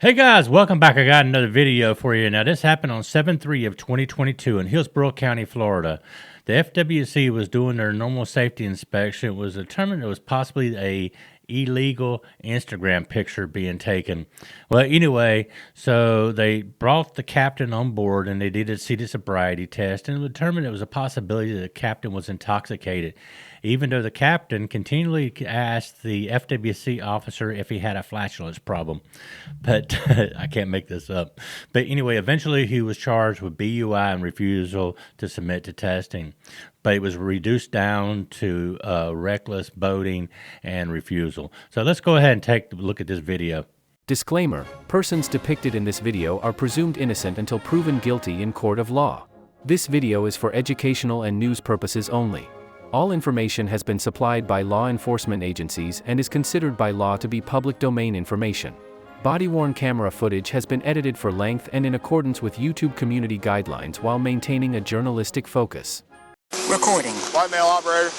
Hey guys, welcome back. I got another video for you. Now, this happened on 7/3 of 2022 in Hillsborough County, Florida. The FWC was doing their normal safety inspection. It was determined it was possibly a illegal Instagram picture being taken. Well, anyway, so they brought the captain on board and they did a city sobriety test and determined it was a possibility that the captain was intoxicated, even though the captain continually asked the FWC officer if he had a flatulence problem. But I can't make this up. But anyway, eventually he was charged with BUI and refusal to submit to testing. But it was reduced down to reckless boating and refusal. So let's go ahead and take a look at this video. Disclaimer: persons depicted in this video are presumed innocent until proven guilty in court of law. This video is for educational and news purposes only. All information has been supplied by law enforcement agencies and is considered by law to be public domain information. Body-worn camera footage has been edited for length and in accordance with YouTube community guidelines while maintaining a journalistic focus. Recording. White male operator.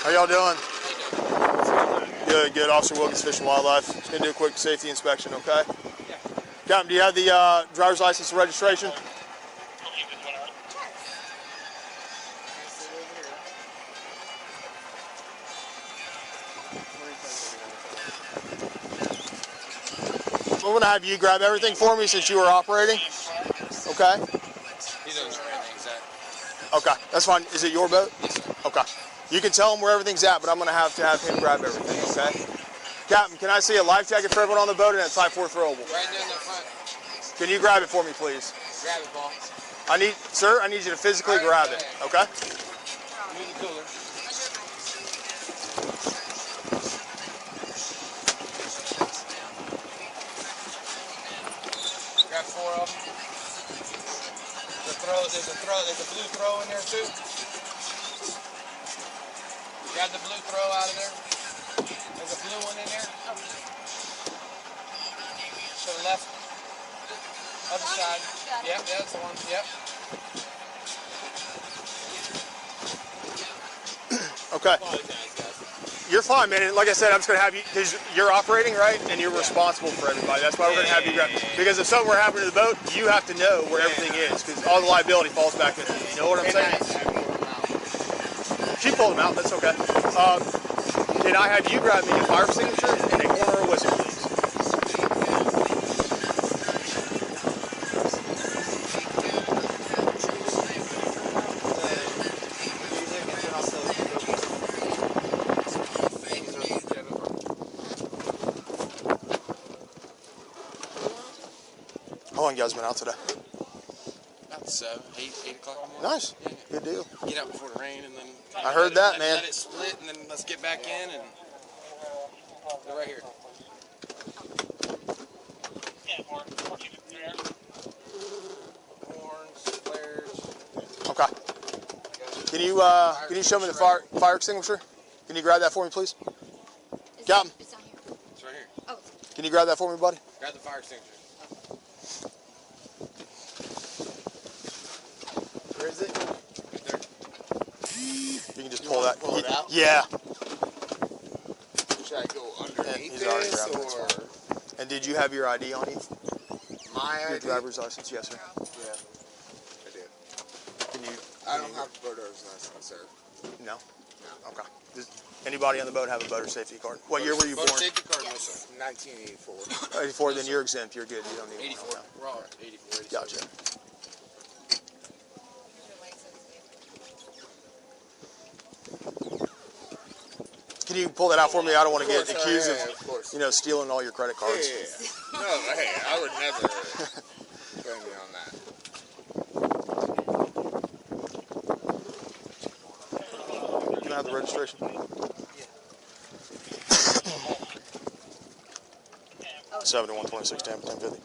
How y'all doing? Good, good. Officer Wilkins, Fish and Wildlife. Just gonna do a quick safety inspection, okay? Yeah. Captain, do you have the driver's license and registration? I'm gonna have you grab everything for me since you were operating. Okay? He doesn't know where everything's at. Okay, that's fine. Is it your boat? Okay. You can tell him where everything's at, but I'm going to have him grab everything, okay? Captain, can I see a life jacket for everyone on the boat and a Type 4 throwable? Right there in the front. Can you grab it for me, please? Grab it, Paul. Sir, I need you to physically grab it, okay? Move the cooler. Grab 4 of them. There's a blue throw in there too. Grab the blue throw out of there. There's a blue one in there. To the left. Other side. Yep, that's the one. Yep. Okay. Apologize, guys. You're fine, man. And like I said, I'm just going to have you, because you're operating, right? And you're responsible for everybody. That's why we're going to have you grab. Because if something were happening to the boat, you have to know where everything is, because all the liability falls back to you. You know what I'm saying? She pulled them out. That's okay. Can I have you grab me a fire extinguisher and a corner whistle, please? How long you guys been out today? About 7, 8 o'clock in the morning. Nice. Yeah. Good deal. Get out before the rain and then... I heard that, man. Let it split and then let's get back in and... They're right here. Horns, flares. Okay. Can you show me the fire extinguisher? Can you grab that for me, please? Captain. It's down here. It's right here. Oh. Can you grab that for me, buddy? Grab the fire extinguisher. Where is it? Right there. You can just pull that. Pull it out? Yeah. Should I go underneath He's already this grabbed it, or... that's And did you have your ID on you? My Your ID? driver's license, yes, sir. Yeah, I did. Can you? I don't have a boater's license, sir. No. Okay. Does anybody on the boat have a boater safety card? What year were you born? Boater safety card, no, sir. 1984. 84. Then you're exempt. You're good. You don't need 84. one. We're all 84. 87. Gotcha. Can you pull that out for me? I don't want to get accused of stealing all your credit cards. Yeah. No, hey, I would never blame you on that. Can I have the registration? Oh. 7126 Tampa 1050.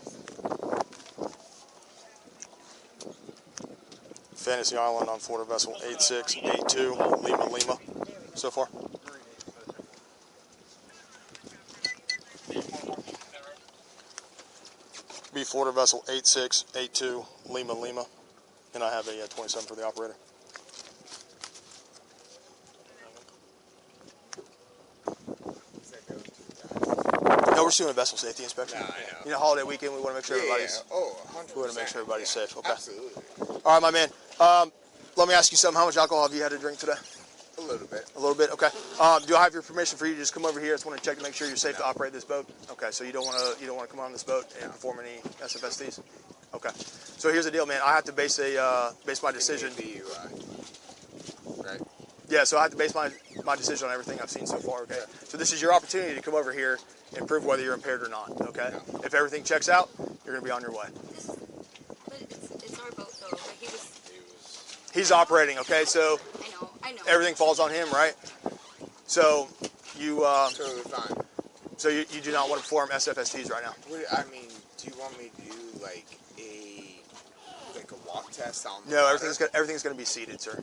Fantasy Island on Florida vessel 8682, Lima Lima, so far. Be Florida vessel 8682, Lima Lima, and I have a 27 for the operator. No, we're just doing a vessel safety inspection. Nah, I know. You know, holiday weekend, we want to make sure everybody's. Yeah. Oh, 100%. We want to make sure everybody's safe. Okay. Absolutely. All right, my man. Let me ask you something. How much alcohol have you had to drink today? A little bit. A little bit. Okay. Do I have your permission for you to just come over here? I just want to check to make sure you're safe to operate this boat. Okay. So you don't want to come on this boat and perform any SFSTs. Okay. So here's the deal, man. I have to base my decision. Right. Yeah. So I have to base my decision on everything I've seen so far. Okay. So this is your opportunity to come over here and prove whether you're impaired or not. Okay. Yeah. If everything checks out, you're gonna be on your way. But it's our boat though. But he was. He's operating. Okay. So I know. everything falls on him, right? So you Totally fine. so you do not want to perform SFSTs right now. I mean, do you want me to do like a walk test on the No, water? everything's gonna be seated, sir.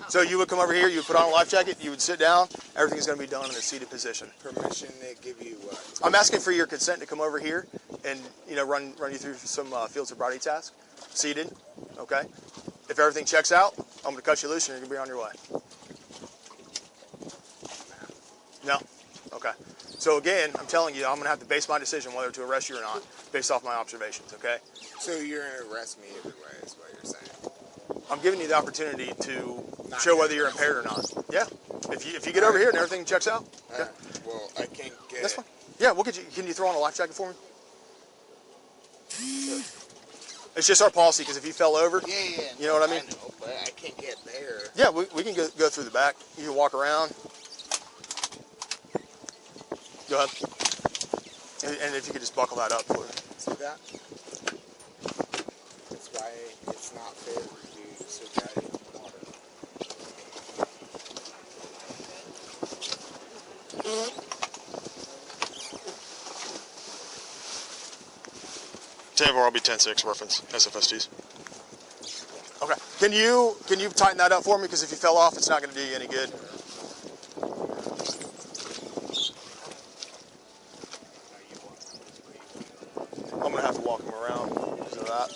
So you would come over here, you would put on a life jacket, you would sit down, everything's gonna be done in a seated position. Permission to give you what? I'm asking for your consent to come over here and run you through some field sobriety tasks, seated, okay? If everything checks out, I'm gonna cut you loose and you're gonna be on your way. No? Okay. So again, I'm telling you, I'm gonna have to base my decision whether to arrest you or not based off my observations, okay? So you're gonna arrest me either way, is what you're saying. I'm giving you the opportunity to show whether you're impaired or not. Yeah. If you get over here and everything checks out, okay. Well, I can't get. That's fine. Yeah, we'll get you. Can you throw on a life jacket for me? It's just our policy because if you fell over, Yeah. you know what I mean? I know, but I can't get there. Yeah, we can go through the back. You can walk around. Go ahead. And if you could just buckle that up for me. See that? That's why it's not fair to do sobriety on the water. Table, I'll be 10-6 reference SFSTs. Okay. Can you tighten that up for me? Because if you fell off, it's not going to do you any good. I'm going to have to walk him around because of that.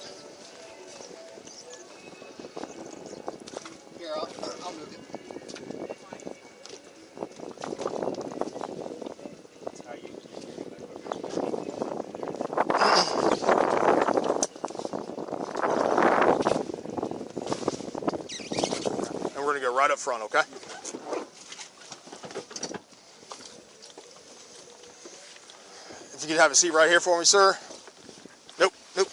Here, I'll move it. And we're going to go right up front, okay? If you could have a seat right here for me, sir. Nope. You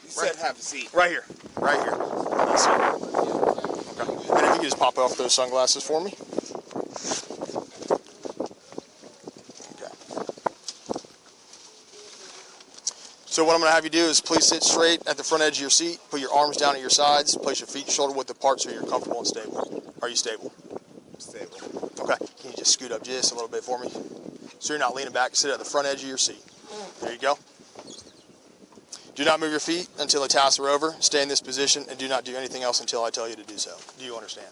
said have a seat. Right here. Right here. That's it. Okay. And if you could just pop off those sunglasses for me. Okay. So what I'm going to have you do is please sit straight at the front edge of your seat. Put your arms down at your sides. Place your feet shoulder width apart so you're comfortable and stable. Are you stable? Stable. Okay. Can you just scoot up just a little bit for me? So you're not leaning back. Sit at the front edge of your seat. There you go. Do not move your feet until the tasks are over. Stay in this position and do not do anything else until I tell you to do so. Do you understand?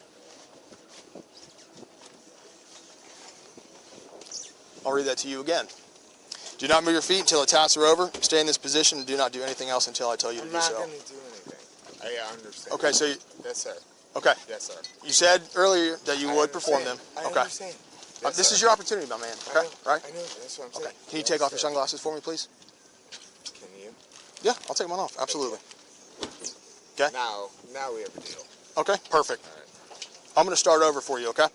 I'll read that to you again. Do not move your feet until the tasks are over. Stay in this position and do not do anything else until I tell you to I'm do not so. going to do anything. I understand. Okay, so Yes, sir. okay. Yes, sir. You said earlier that you would perform them. I Okay. understand. Yes, This sir. is your opportunity, my man. I Okay, know. right? I know. That's what I'm Okay. saying. Can you Yes, take off your sir. sunglasses for me, please? Can you? Yeah, I'll take mine off. Absolutely. Okay. Now we have a deal. Okay, perfect. All right. I'm going to start over for you, okay?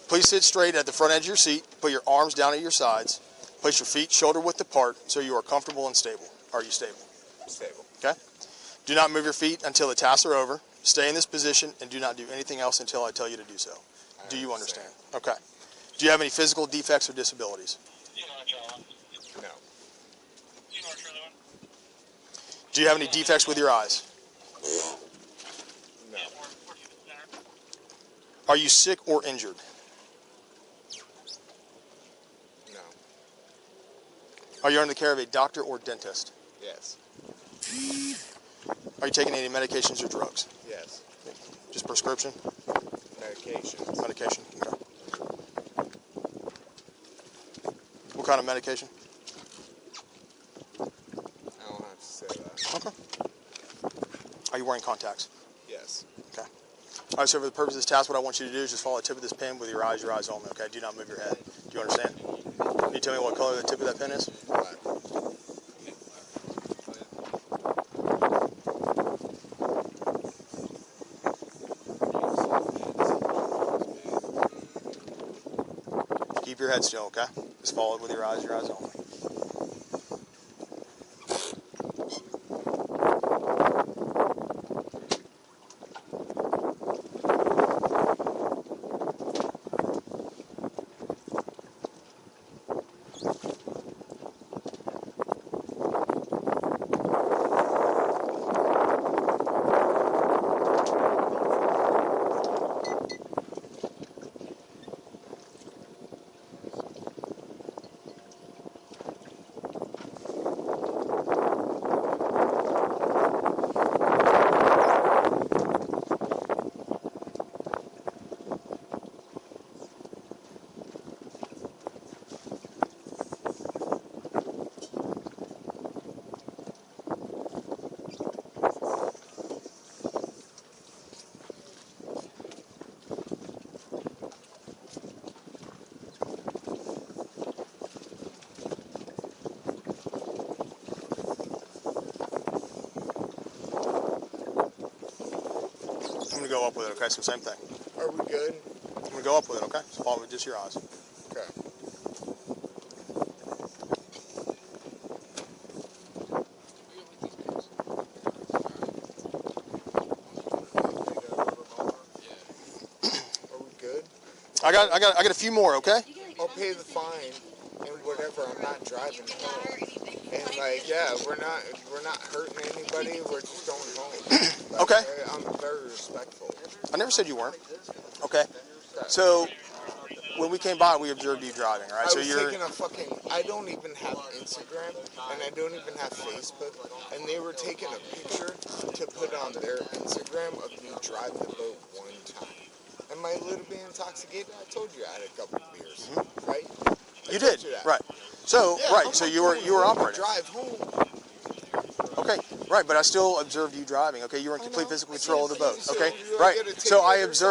Please sit straight at the front edge of your seat. Put your arms down at your sides. Place your feet shoulder width apart so you are comfortable and stable. Are you stable? Stable. Okay? Do not move your feet until the tasks are over. Stay in this position and do not do anything else until I tell you to do so. Do you understand? Okay. Do you have any physical defects or disabilities? No. Do you have any defects with your eyes? No. Are you sick or injured? No. Are you under the care of a doctor or dentist? Yes. Are you taking any medications or drugs? Yes. Just prescription? Medication. Medication? Okay. What kind of medication? I don't have to say that. Okay. Are you wearing contacts? Yes. Okay. All right, so for the purpose of this task, what I want you to do is just follow the tip of this pen with your eyes only, okay? Do not move your head. Do you understand? Can you tell me what color the tip of that pen is? Black. Keep your head still, okay? Just follow it with your eyes only. I'm going to go up with it, okay? So same thing. Are we good? I'm going to go up with it, okay? So follow it with just your eyes. Okay. Are we good? I got a few more, okay? I'll pay the fine and whatever. I'm not driving home. And like, yeah, we're not hurting anybody. We're just going home. Like, Okay. I'm very respectful. I never said you weren't. Okay. So when we came by, we observed you driving, all right? I So was you're taking a fucking. I don't even have Instagram, and I don't even have Facebook, and they were taking a picture to put on their Instagram of me driving the boat one time. Am I a little bit intoxicated? I told you I had a couple of beers, right? you did, You that. right? So Yeah, right, I'm so not you were going home to operating. drive home. Okay, right, but I still observed you driving. Okay, you were in complete know. physical I control of the boat. so Okay, do I right. get a So I ticket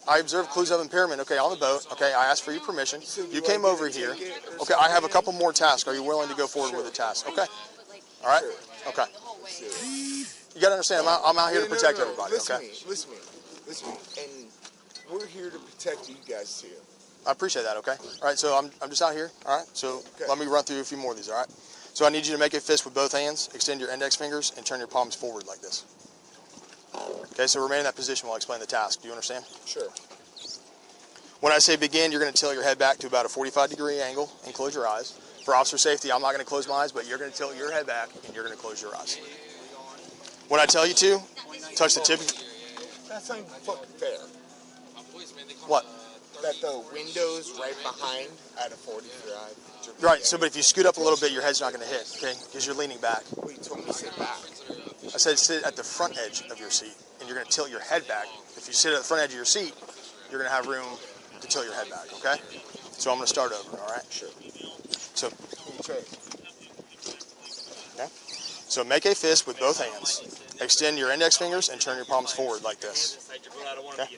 or observed clues of impairment. Okay, on the boat. Okay, I asked for your permission. So do You I came get a over here. ticket or Okay, I have a something? couple more tasks. Are you willing to go forward with the task? Okay. All right. Okay. You gotta understand, I'm out here to protect everybody. Listen Okay. to me. Listen to me. And we're here to protect you guys too. I appreciate that. Okay. All right. So I'm just out here. All right. So Okay. let me run through a few more of these. All right. So I need you to make a fist with both hands, extend your index fingers, and turn your palms forward like this. Okay, so remain in that position while I explain the task. Do you understand? Sure. When I say begin, you're going to tilt your head back to about a 45-degree angle and close your eyes. For officer safety, I'm not going to close my eyes, but you're going to tilt your head back and you're going to close your eyes. When I tell you to, touch the tip. That's not even fucking fair. What? That the window's right behind at a 45. Right, so but if you scoot up a little bit, your head's not going to hit, okay? Because you're leaning back. Well, you told me to sit back. I said sit at the front edge of your seat, and you're going to tilt your head back. If you sit at the front edge of your seat, you're going to have room to tilt your head back, okay? So I'm going to start over, all right? Sure. So, okay? So make a fist with both hands. Extend your index fingers and turn your palms forward like this. Okay?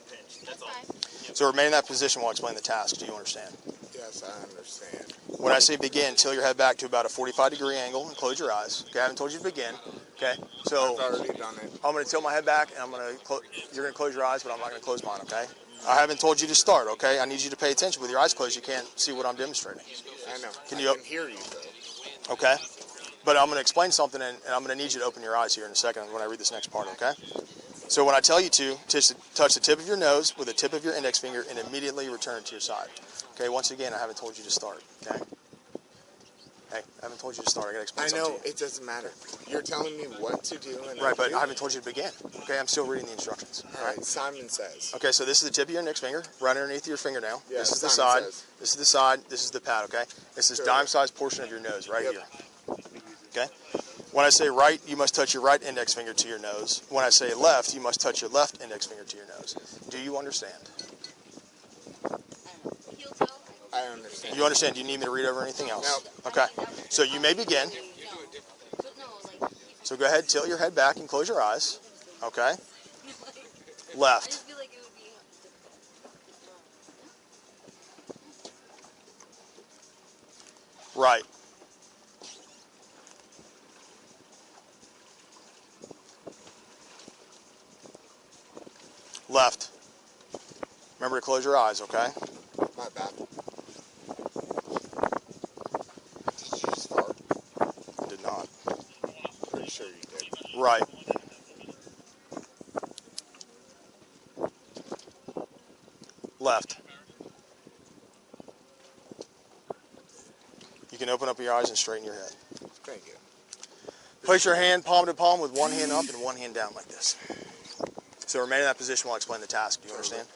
So remain in that position while I explain the task. Do you understand? Yes, I understand. When I say begin, tilt your head back to about a 45-degree angle and close your eyes. Okay, I haven't told you to begin. Okay, so I've already done it. I'm going to tilt my head back, and you're going to close your eyes, but I'm not going to close mine. Okay? I haven't told you to start. Okay? I need you to pay attention. With your eyes closed, you can't see what I'm demonstrating. I know. Can I you? can hear you though. Okay. But I'm going to explain something, and I'm going to need you to open your eyes here in a second when I read this next part. Okay? So when I tell you to, touch the tip of your nose with the tip of your index finger and immediately return it to your side. Okay, once again, I haven't told you to start. Okay? Hey, I haven't told you to start. I got to explain I something know, to you. it doesn't matter. You're telling me what to do and Right, but do. I haven't told you to begin. Okay, I'm still reading the instructions. All right, Simon says. Okay, so this is the tip of your index finger, right underneath your fingernail. Yeah, this is the Simon side. says. This is the side. This is the pad. Okay, this is Sure. dime-sized portion of your nose right Yep. here. Okay. When I say right, you must touch your right index finger to your nose. When I say left, you must touch your left index finger to your nose. Do you understand? Heel toe. I understand. You understand? Do you need me to read over anything else? Nope. Okay. So you may begin. But no, like. So go ahead, tilt your head back and close your eyes. Okay. I Left. just feel like it would be. Right. Left. Remember to close your eyes, okay? My bad. Did you just fart? Did not. Pretty sure you did. Right. Left. You can open up your eyes and straighten your head. Thank you. Place your hand palm to palm with one hand up and one hand down like this. So remain in that position while I explain the task. Do you understand?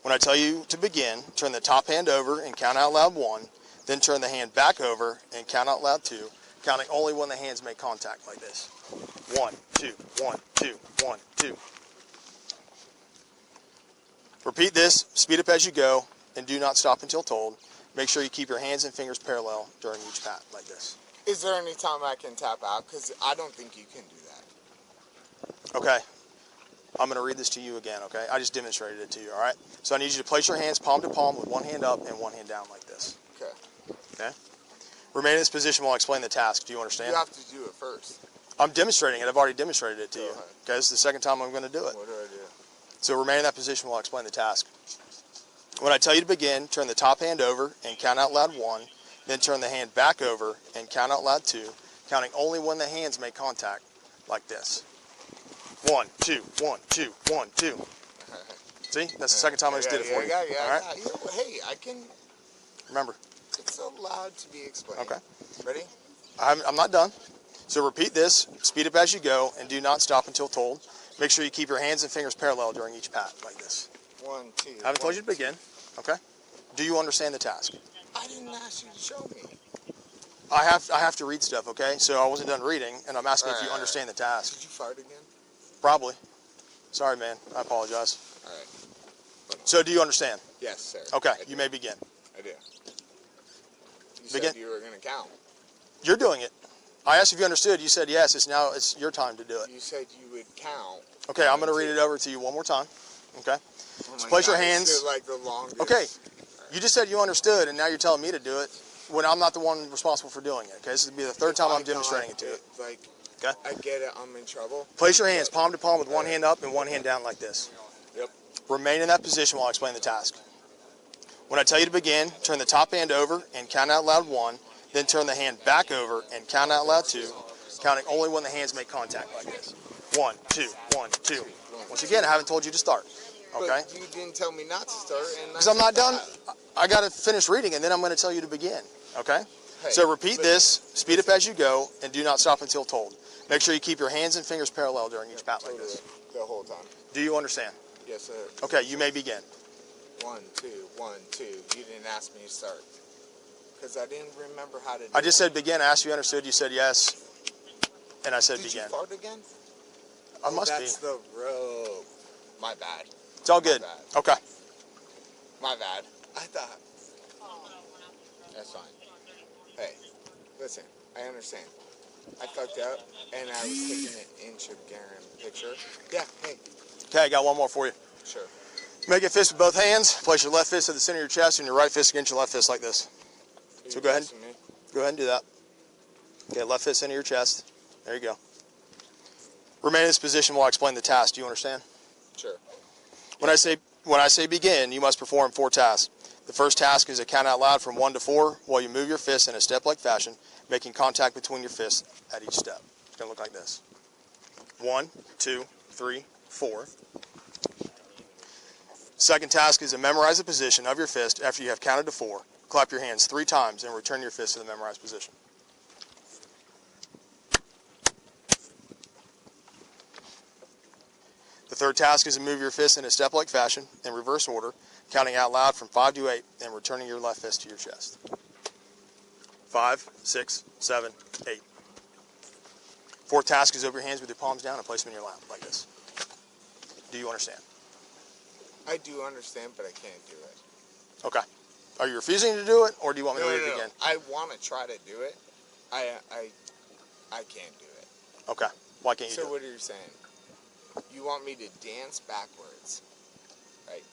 When I tell you to begin, turn the top hand over and count out loud 1. Then turn the hand back over and count out loud 2, counting only when the hands make contact like this. 1, 2, 1, 2, 1, 2. Repeat this, speed up as you go, and do not stop until told. Make sure you keep your hands and fingers parallel during each pat like this. Is there any time I can tap out? Because I don't think you can do that. Okay. I'm going to read this to you again, okay? I just demonstrated it to you, all right? So I need you to place your hands palm to palm with one hand up and one hand down like this. Okay. Okay? Remain in this position while I explain the task. Do you understand? You have to do it first. I'm demonstrating it. I've already demonstrated it to Go you. ahead. Okay, this is the second time I'm going to do it. What do I do? So remain in that position while I explain the task. When I tell you to begin, turn the top hand over and count out loud 1. Then turn the hand back over and count out loud 2, counting only when the hands make contact like this. 1, 2, 1, 2, 1, 2. See? That's the second time I just did it for you. Yeah, All right? Hey, I can... Remember. It's allowed to be explained. Okay. Ready? I'm not done. So repeat this, speed up as you go, and do not stop until told. Make sure you keep your hands and fingers parallel during each pat, like this. 1, 2. I haven't told you to begin, okay? Do you understand the task? I didn't ask you to show me. I have to read stuff, okay? So I wasn't done reading, and I'm asking if you Alright. understand the task. Did you fart again? Probably. Sorry, man. I apologize. All right. So do you understand? Yes, sir. Okay, I you do. may begin. I do. You Begin. said you were going to count. You're doing it. I asked if you understood. You said yes. It's your time to do it. You said you would count. Okay, I'm going to read it over to you one more time. Okay? Oh So my place your God, hands. this is like the longest. Okay. You just said you understood, and now you're telling me to do it when I'm not the one responsible for doing it. Okay? This will be the third time I'm demonstrating it to you. Like, Okay? I get it. I'm in trouble. Place your hands palm to palm with one hand up and one hand down like this. Yep. Remain in that position while I explain the task. When I tell you to begin, turn the top hand over and count out loud 1. Then turn the hand back over and count out loud 2, counting only when the hands make contact like this. 1, 2, 1, 2. Once again, I haven't told you to start. Okay? But you didn't tell me not to start. Because I'm not done. I got to finish reading, and then I'm going to tell you to begin. Okay? Hey, So repeat this, speed up as you go, and do not stop until told. Make sure you keep your hands and fingers parallel during each pat like Totally. this. The whole time. Do you understand? Yes, sir. Okay, you may begin. 1, 2, 1, 2. You didn't ask me to start. Because I didn't remember how to do I just it. said begin. I asked if you understood. You said yes. And I said Did begin. you fart again? I must That's be. the robe. My bad. It's all good. bad. Okay. My bad. I thought. That's fine. Hey, listen. I understand. I fucked up, and I was taking an inch of Garen picture. Yeah, hey. Okay, I got one more for you. Sure. Make a fist with both hands. Place your left fist at the center of your chest and your right fist against your left fist like this. So go ahead. Testing me? Go ahead and do that. Okay, left fist into your chest. There you go. Remain in this position while I explain the task. Do you understand? Sure. When I say begin, you must perform 4 tasks. The first task is to count out loud from 1 to 4 while you move your fists in a step-like fashion, making contact between your fists at each step. It's going to look like this. 1, 2, 3, 4. Second task is to memorize the position of your fist after you have counted to 4. Clap your hands 3 times and return your fist to the memorized position. The third task is to move your fist in a step-like fashion in reverse order, counting out loud from 5 to 8 and returning your left fist to your chest. 5, 6, 7, 8. Fourth task is over your hands with your palms down and place them in your lap like this. Do you understand? I do understand, but I can't do it. Okay. Are you refusing to do it, or do you want me to read it again? I want to try to do it. I can't do it. Okay. Why can't you do So it? what are you saying? You want me to dance backwards, right?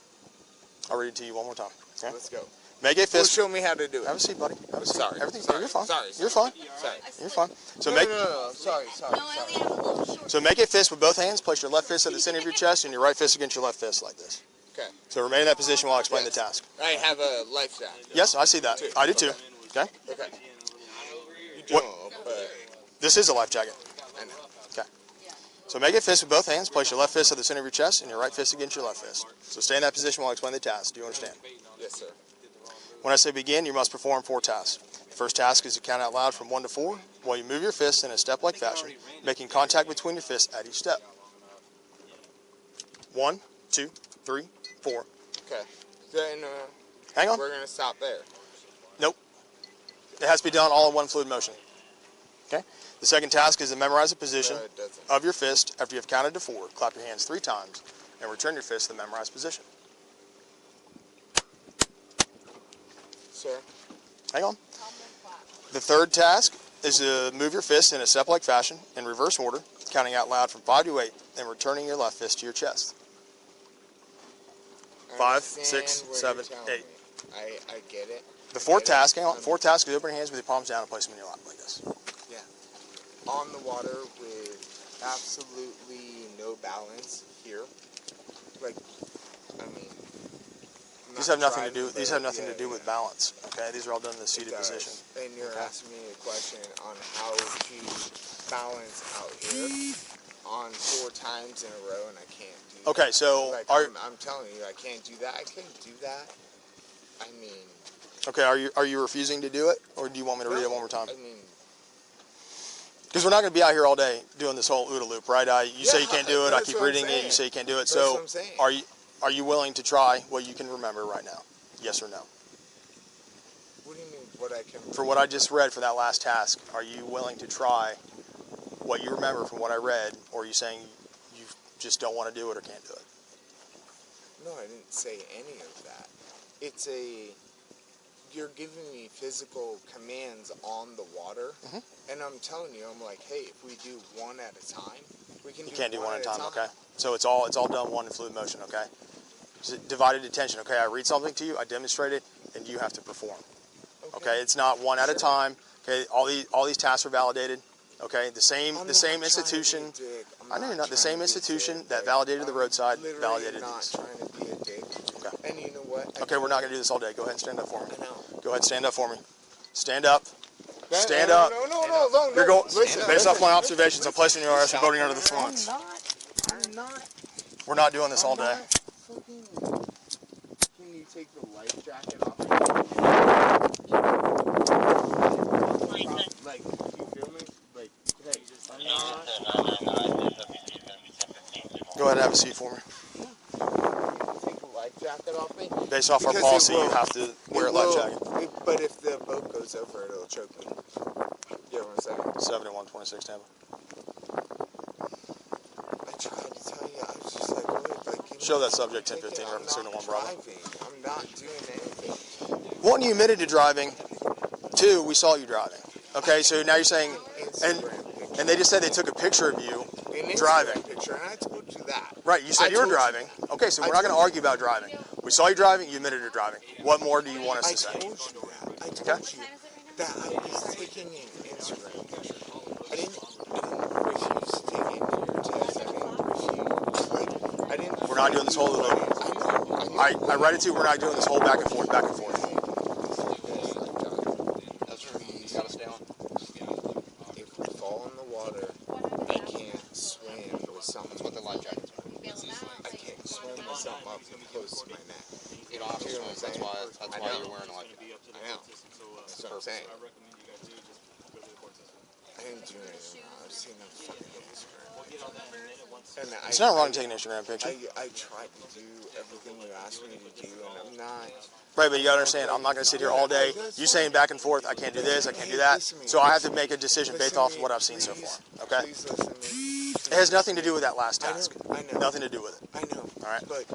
I'll read it to you one more time. Okay? Let's go. Make a Well, fist. show me how to do it. Have a seat, buddy. Have a seat. Sorry. Everything's Sorry. You're fine. Sorry. You're fine. Sorry. You're fine. So No, make. no. Sorry. No, I only have a little short. So make a fist with both hands. Place your left fist at the center of your chest and your right fist against your left fist like this. Okay. So remain in that position while I explain the task. I have a life jacket. Yes, I see that. I do too. Okay. Okay. You What- don't, but This is a life jacket. I know. Okay. So make a fist with both hands. Place your left fist at the center of your chest and your right fist against your left fist. So stay in that position while I explain the task. Do you understand? Yes, sir. When I say begin, you must perform 4 tasks. The first task is to count out loud from 1 to 4 while you move your fists in a step-like fashion, making contact between your fists at each step. 1, 2, 3, 4. Okay. Then Hang on. we're gonna stop there. Nope. It has to be done all in one fluid motion. Okay? The second task is to memorize the position No, it doesn't. of your fist after you have counted to 4. Clap your hands 3 times and return your fist to the memorized position. Sir. Hang on. The third task is to move your fist in a step-like fashion in reverse order, counting out loud from 5 to 8 and returning your left fist to your chest. I 5, understand 6, what 7, you're telling 8. me. I get it. The fourth task, hang on. Fourth task is open your hands with your palms down and place them in your lap like this. Yeah. On the water with absolutely no balance here. Like, I mean. I'm These not have nothing to driving, do. These but have nothing yeah, to do with balance. Okay, these are all done in the it seated does. position. And you're Okay. asking me a question on how to balance out here on 4 times in a row, and I can't do that. Okay, so Like, are I'm telling you, I can't do that. I can't do that. I mean. okay. Are you refusing to do it, or do you want me to read it one more time? I mean. Because we're not going to be out here all day doing this whole OODA loop, right? You say you can't do it. I that's keep what I'm reading it. You saying. say you can't do it. That's So what I'm saying. are you willing to try what you can remember right now? Yes or no? What do you mean, what I can... For what I just read for that last task, are you willing to try what you remember from what I read, or are you saying you just don't want to do it or can't do it? No, I didn't say any of that. It's a... You're giving me physical commands on the water, and I'm telling you, I'm like, hey, if we do 1 at a time, we can You do can't do one at a time, time. okay? So it's all done one in fluid motion, okay? It's divided attention, okay? I read something to you, I demonstrate it, and you have to perform. Okay? It's not 1 at a time. Okay? All these tasks are validated. Okay? The same institution. I know you're not. The same institution that validated the roadside validated these. I'm not trying to be a dick. Okay. And you know what? Okay, we're not gonna do this all day. Go ahead and stand up for me. I know. Go ahead, stand up for me. Stand up. Stand up. No. You're going Listen, based off my observations. I'm placing your arrest for voting under the influence. I'm not. We're not doing this all day. Can you take the life jacket off? Like, you feel me? Like, hey, I'm not. Go ahead and have a seat for me. Take the life jacket off me? Based off our Because policy, it will- you have to wear a it life will- jacket. But if the boat goes over it, it'll choke me. You know what I'm saying? 7126 Tampa. I tried to tell you, I was just like, wait, like, give Show me- that subject take 1015 it. reference I'm signal not 1 Bravo. driving. I'm not doing anything. 1, you admitted to driving. 2, we saw you driving. Okay, so now you're saying, and they just said they took a picture of you An driving. Instagram picture, and I told you that. Right, you said I you were told you. driving. Okay, so I we're not going to told argue about driving. We saw you driving, you admitted to driving. What more do you want us I to say? told you that. I told Okay. you that I was taking an Instagram picture. I didn't refuse to take it to your test. I didn't refuse. Like, I didn't. We're not doing this whole loop. I know. I read it too. We're not doing this whole back and forth, back and forth. Please. Gotta stay on. If we fall in the water, I can't swim with something. That's what the life jacket's for. I can't swim with something up close to my neck. You don't have to swim. That's why you're wearing a life jacket. I know. That's what I'm saying. didn't do anything wrong. I was taking a fucking Instagram. And It's not wrong to take an Instagram picture. I tried to do everything you asked me to do, and I'm not. Right, but you gotta understand, I'm not gonna sit here all day. You saying back and forth, I can't do this, I can't do that. So I have to make a decision based off of what I've seen so far. Okay? Please listen to me. It has nothing to do with that last task. I know. Nothing to do with it. I know. All right. But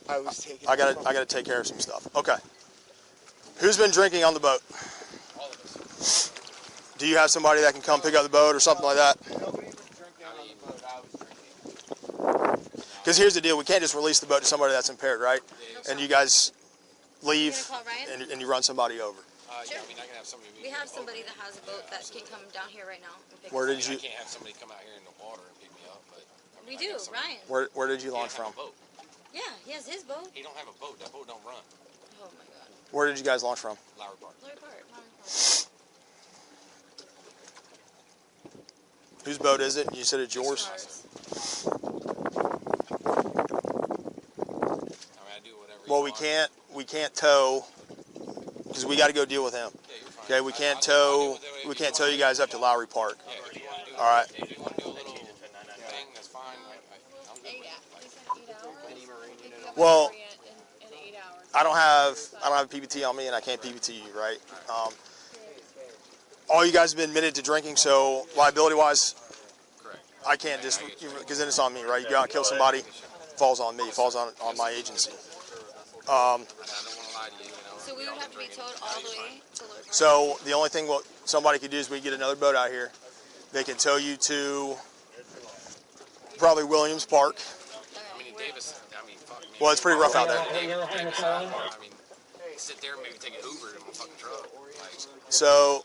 I was taking. I gotta take care of some stuff. Okay. Who's been drinking on the boat? All of us. Do you have somebody that can come pick up the boat or something like that? Nobody was drinking on the boat. I was drinking. Because here's the deal, we can't just release the boat to somebody that's impaired, right? And you guys leave You gonna call Ryan? and you run somebody over. Yeah, I mean, I can have somebody. We have somebody that has a boat that can come down here right now and pick Where us did I you can't have somebody come out here in the water and pick me up, but. up. We do, Ryan. where did you He launch don't from? have a boat. Yeah, he has his boat. He don't have a boat. That boat don't run. Oh my God. Where did you guys launch from? Lowry Park. Lori Park. Whose boat is it? You said it's yours? Ours. I mean, I do whatever. Well, you we want. can't tow because we got to go deal with him. Yeah, you're fine. Okay, we can't tow you guys up to Lowry Park. Yeah, if you want to do. All right. If you want to do a little thing, that's fine. I'm good with it. Well, I don't have a PPT on me, and I can't PPT you, right? All you guys have been admitted to drinking, so liability-wise, Correct. I can't just because then it's on me, right? You go out and kill somebody, falls on me, falls on my agency. I don't want to lie to you. So we would have to be towed all the way to Lori Park. So the only thing what somebody could do is we get another boat out here. They can tow you to probably Williams Park. I mean, in Davis. I mean, fuck. Man. Well, it's pretty rough out there. Davis Island. I mean, sit there and maybe take an Uber in my fucking truck. Like, So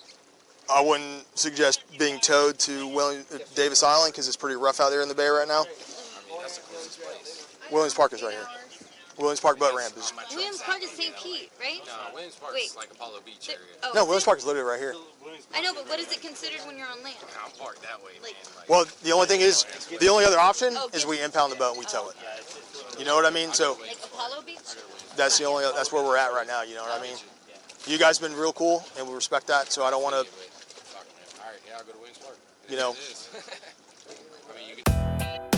I wouldn't suggest being towed to Davis Island because it's pretty rough out there in the bay right now. I mean, that's the closest place. Williams Park is right here. Williams Park boat ramp is. Williams Park is St. Pete, right? No, Williams Park Wait. is like Apollo Beach area. Oh, No, is Williams it? Park is literally right here. I know, but what is it considered when you're on land? I'm parked that way, man. Like, Well, the only thing is, the only other option Oh, is we impound the boat and we tow it. You know what I mean? So Like Apollo Beach? that's where we're at right now. You know what I mean? You guys been real cool, and we respect that. So I don't want to, fuck, man. All right, yeah, I'll go to Williams Park. you know. It is. I mean, you can.